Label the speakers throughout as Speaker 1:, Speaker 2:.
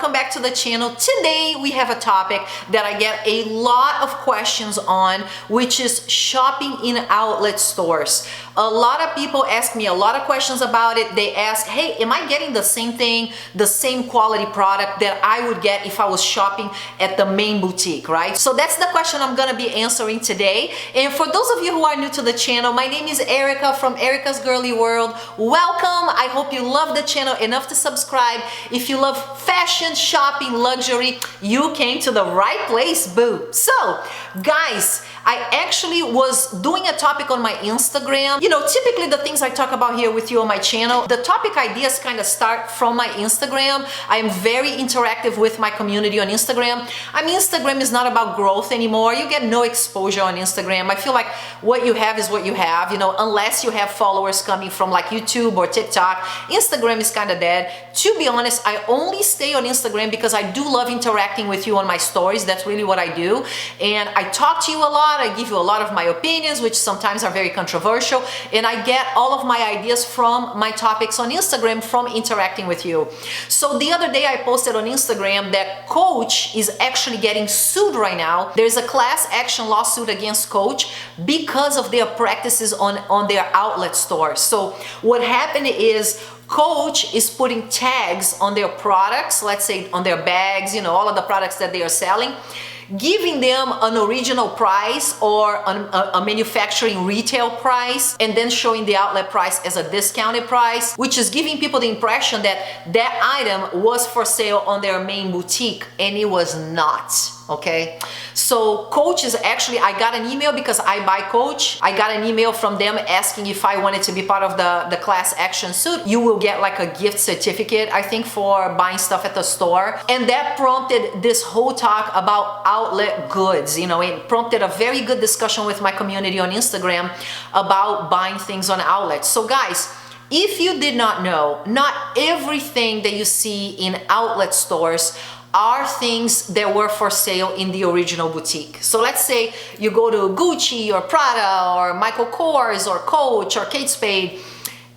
Speaker 1: welcome back to the channel. Today we have a topic that I get a lot of questions on, which is shopping in outlet stores. A lot of people ask me a lot of questions about it. They ask, hey, am I getting the same thing, the same quality product that I would get if I was shopping at the main boutique, right? So that's the question I'm gonna be answering today. And for those of you who are new to the channel, my name is Erica from Ericasgirlyworld. Welcome. I hope you love the channel enough to subscribe. If you love fashion, shopping, luxury, you came to the right place, boo. So, guys, I actually was doing a topic on my Instagram. You know, typically the things I talk about here with you on my channel, the topic ideas kind of start from my Instagram. I am very interactive with my community on Instagram. I mean, Instagram is not about growth anymore. You get no exposure on Instagram. I feel like what you have is what you have, you know, unless you have followers coming from like YouTube or TikTok. Instagram is kind of dead. To be honest, I only stay on Instagram because I do love interacting with you on my stories. That's really what I do. And I talk to you a lot. I give you a lot of my opinions, which sometimes are very controversial, and I get all of my ideas from my topics on Instagram from interacting with you. So the other day I posted on Instagram that Coach is actually getting sued right now. There's a class action lawsuit against Coach because of their practices on their outlet stores. So what happened is Coach is putting tags on their products, let's say on their bags, you know, all of the products that they are selling, giving them an original price or a manufacturing retail price, and then showing the outlet price as a discounted price, which is giving people the impression that that item was for sale on their main boutique, and it was not. Okay, so Coach is actually, I got an email because I buy Coach. I got an email from them asking if I wanted to be part of the class action suit. You will get like a gift certificate, I think, for buying stuff at the store. And that prompted this whole talk about outlet goods. You know, it prompted a very good discussion with my community on Instagram about buying things on outlets. So guys, if you did not know, not everything that you see in outlet stores are things that were for sale in the original boutique. So let's say you go to Gucci or Prada or Michael Kors or Coach or Kate Spade,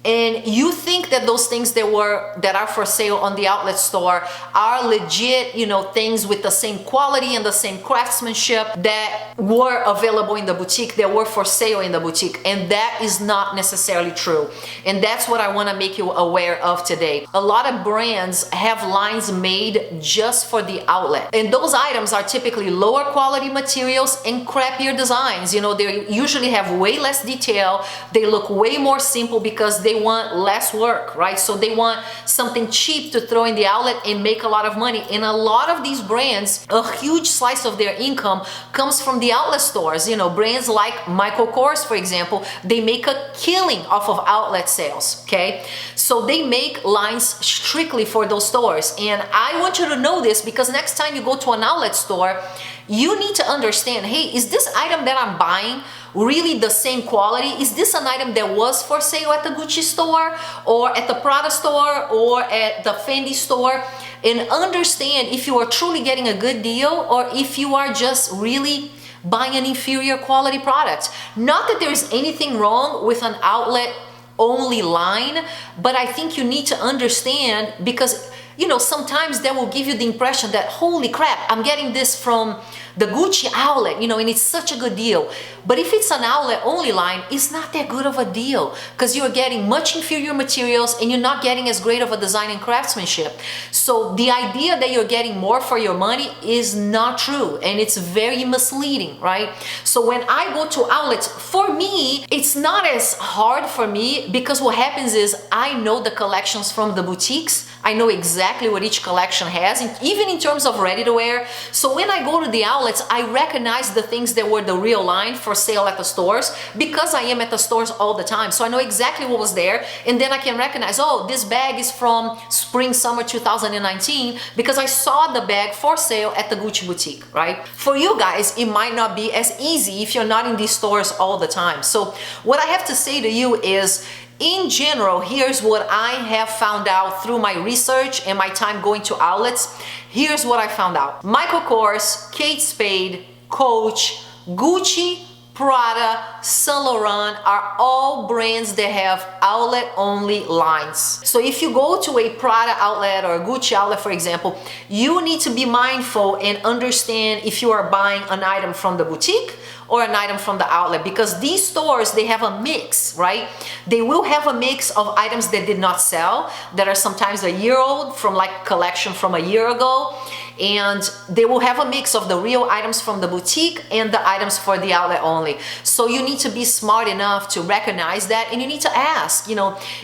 Speaker 1: and you think that those things that are for sale on the outlet store are legit, you know, things with the same quality and the same craftsmanship that were available in the boutique, that were for sale in the boutique. And that is not necessarily true. And that's what I want to make you aware of today. A lot of brands have lines made just for the outlet. And those items are typically lower quality materials and crappier designs. You know, they usually have way less detail. They look way more simple because they want less work, right? So they want something cheap to throw in the outlet and make a lot of money. And a lot of these brands, a huge slice of their income comes from the outlet stores. You know, brands like Michael Kors, for example, they make a killing off of outlet sales, okay? So they make lines strictly for those stores. And I want you to know this because next time you go to an outlet store, you need to understand, hey, is this item that I'm buying really the same quality? Is this an item that was for sale at the Gucci store or at the Prada store or at the Fendi store? And understand if you are truly getting a good deal or if you are just really buying an inferior quality product. Not that there is anything wrong with an outlet only line, but I think you need to understand because, you know, sometimes that will give you the impression that, holy crap, I'm getting this from the Gucci outlet, you know, and it's such a good deal. But if it's an outlet only line, it's not that good of a deal because you're getting much inferior materials and you're not getting as great of a design and craftsmanship. So the idea that you're getting more for your money is not true, and it's very misleading, right? So when I go to outlets, for me, it's not as hard for me because what happens is I know the collections from the boutiques. I know exactly what each collection has, even in terms of ready-to-wear. So when I go to the outlets, I recognize the things that were the real line for sale at the stores because I am at the stores all the time. So I know exactly what was there, and then I can recognize, oh, this bag is from spring, summer 2019 because I saw the bag for sale at the Gucci boutique, right? For you guys, it might not be as easy if you're not in these stores all the time. So what I have to say to you is, in general, here's what I have found out through my research and my time going to outlets. Here's what I found out. Michael Kors, Kate Spade, Coach, Gucci, Prada, Saint Laurent are all brands that have outlet only lines. So if you go to a Prada outlet or a Gucci outlet, for example, you need to be mindful and understand if you are buying an item from the boutique or an item from the outlet, because these stores, they have a mix, right? They will have a mix of items that did not sell, that are sometimes a year old, from like collection from a year ago, and they will have a mix of the real items from the boutique and the items for the outlet only. So you need to be smart enough to recognize that, and you need to ask,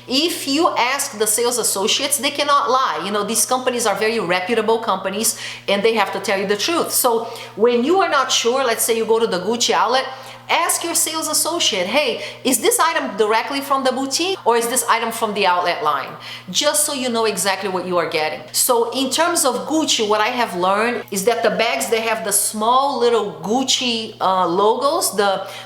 Speaker 1: if you ask the sales associates, they cannot lie. These companies are very reputable companies and they have to tell you the truth. So when you are not sure, let's say you go to the Gucci outlet, ask your sales associate, hey, is this item directly from the boutique or is this item from the outlet line? Just so you know exactly what you are getting. So in terms of Gucci, what I have learned is that the bags, they have the small little Gucci logos,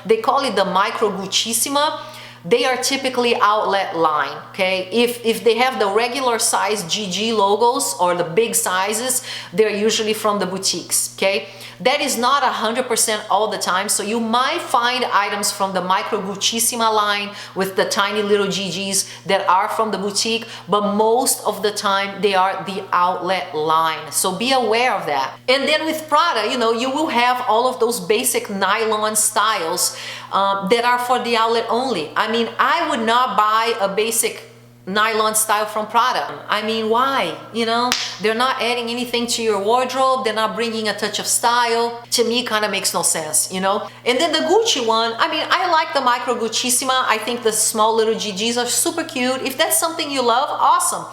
Speaker 1: they call it the micro Guccissima. They are typically outlet line, okay? If they have the regular size GG logos or the big sizes, they're usually from the boutiques, okay? That is not 100% all the time, so you might find items from the micro Guccissima line with the tiny little GGs that are from the boutique, but most of the time they are the outlet line, so be aware of that. And then with Prada, you will have all of those basic nylon styles that are for the outlet only. I mean, I would not buy a basic nylon style from Prada. I mean, why? They're not adding anything to your wardrobe. They're not bringing a touch of style. To me, kind of makes no sense, And then the Gucci one, I mean, I like the micro Guccissima. I think the small little GGs are super cute. If that's something you love, awesome.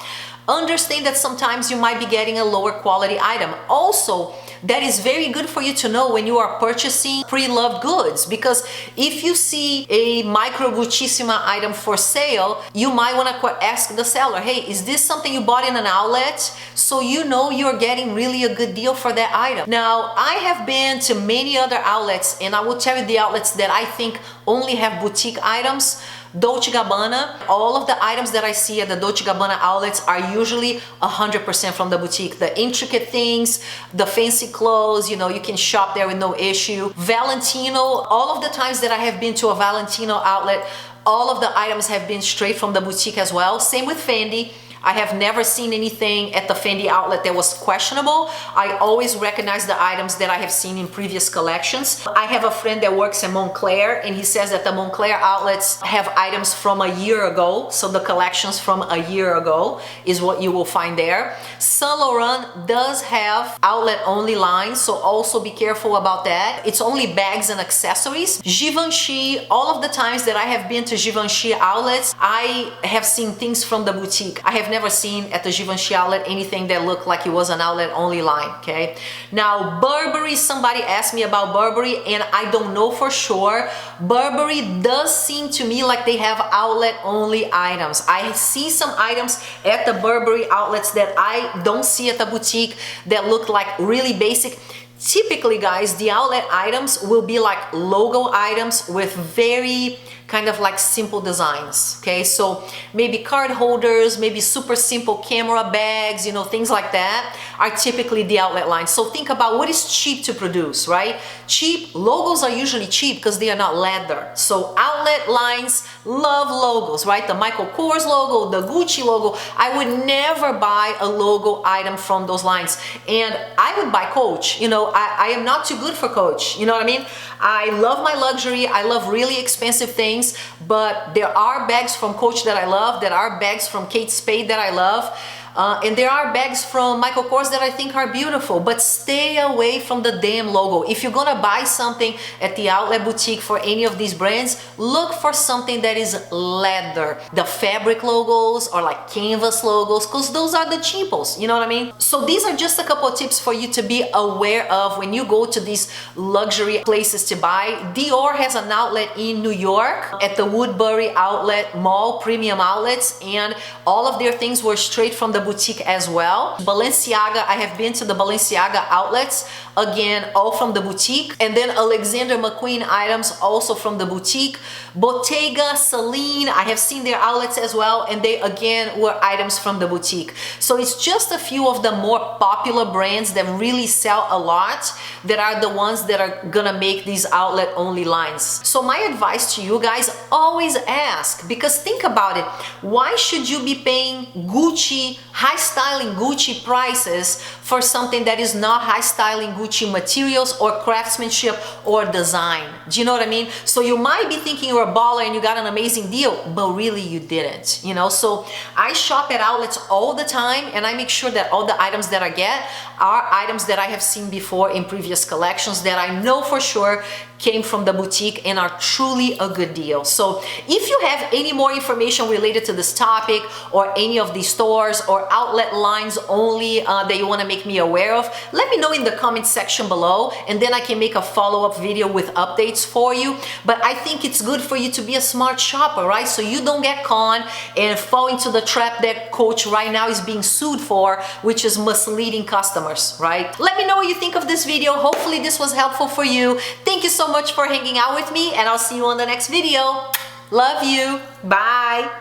Speaker 1: Understand that sometimes you might be getting a lower quality item. Also, that is very good for you to know when you are purchasing pre-loved goods, because if you see a micro Guccissima item for sale, you might want to ask the seller, hey, is this something you bought in an outlet? So you're getting really a good deal for that item. Now, I have been to many other outlets, and I will tell you the outlets that I think only have boutique items. Dolce & Gabbana, all of the items that I see at the Dolce & Gabbana outlets are usually 100% from the boutique. The intricate things, the fancy clothes, you can shop there with no issue. Valentino, all of the times that I have been to a Valentino outlet, all of the items have been straight from the boutique as well. Same with Fendi. I have never seen anything at the Fendi outlet that was questionable. I always recognize the items that I have seen in previous collections. I have a friend that works at Moncler, and he says that the Moncler outlets have items from a year ago. So the collections from a year ago is what you will find there. Saint Laurent does have outlet only lines, so also be careful about that. It's only bags and accessories. Givenchy, all of the times that I have been to Givenchy outlets, I have seen things from the boutique. I have never seen at the Givenchy outlet anything that looked like it was an outlet only line, okay? Now, Burberry, somebody asked me about Burberry, and I don't know for sure. Burberry does seem to me like they have outlet only items. I see some items at the Burberry outlets that I don't see at the boutique that look like really basic. Typically, guys, the outlet items will be like logo items with very kind of like simple designs, okay? So maybe card holders, maybe super simple camera bags, things like that are typically the outlet line. So think about what is cheap to produce, right? Cheap logos are usually cheap because they are not leather. So outlet lines love logos, right? The Michael Kors logo, the Gucci logo. I would never buy a logo item from those lines. And I would buy Coach. I am not too good for Coach. You know what I mean? I love my luxury. I love really expensive things, but there are bags from Coach that I love. There are bags from Kate Spade that I love. And there are bags from Michael Kors that I think are beautiful, but stay away from the damn logo. If you're gonna buy something at the outlet boutique for any of these brands, look for something that is leather. The fabric logos or like canvas logos, because those are the cheapos, you know what I mean? So these are just a couple of tips for you to be aware of when you go to these luxury places to buy. Dior has an outlet in New York at the Woodbury Outlet Mall, Premium Outlets, and all of their things were straight from the boutique as well. Balenciaga, I have been to the Balenciaga outlets, again, all from the boutique. And then Alexander McQueen items also from the boutique. Bottega, Celine, I have seen their outlets as well, and they again were items from the boutique. So it's just a few of the more popular brands that really sell a lot that are the ones that are gonna make these outlet only lines. So my advice to you guys, always ask, because think about it, why should you be paying Gucci, high styling Gucci prices for something that is not high styling Gucci materials or craftsmanship or design? Do you know what I mean? So you might be thinking you're a baller and you got an amazing deal, but really you didn't, you know? So I shop at outlets all the time, and I make sure that all the items that I get are items that I have seen before in previous collections that I know for sure came from the boutique and are truly a good deal. So if you have any more information related to this topic, or any of these stores or outlet lines only that you want to make me aware of, let me know in the comment section below, and then I can make a follow-up video with updates for you. But I think it's good for you to be a smart shopper, right? So you don't get conned and fall into the trap that Coach right now is being sued for, which is misleading customers, right? Let me know what you think of this video. Hopefully this was helpful for you. Thank you so much for hanging out with me, and I'll see you on the next video. Love you. Bye.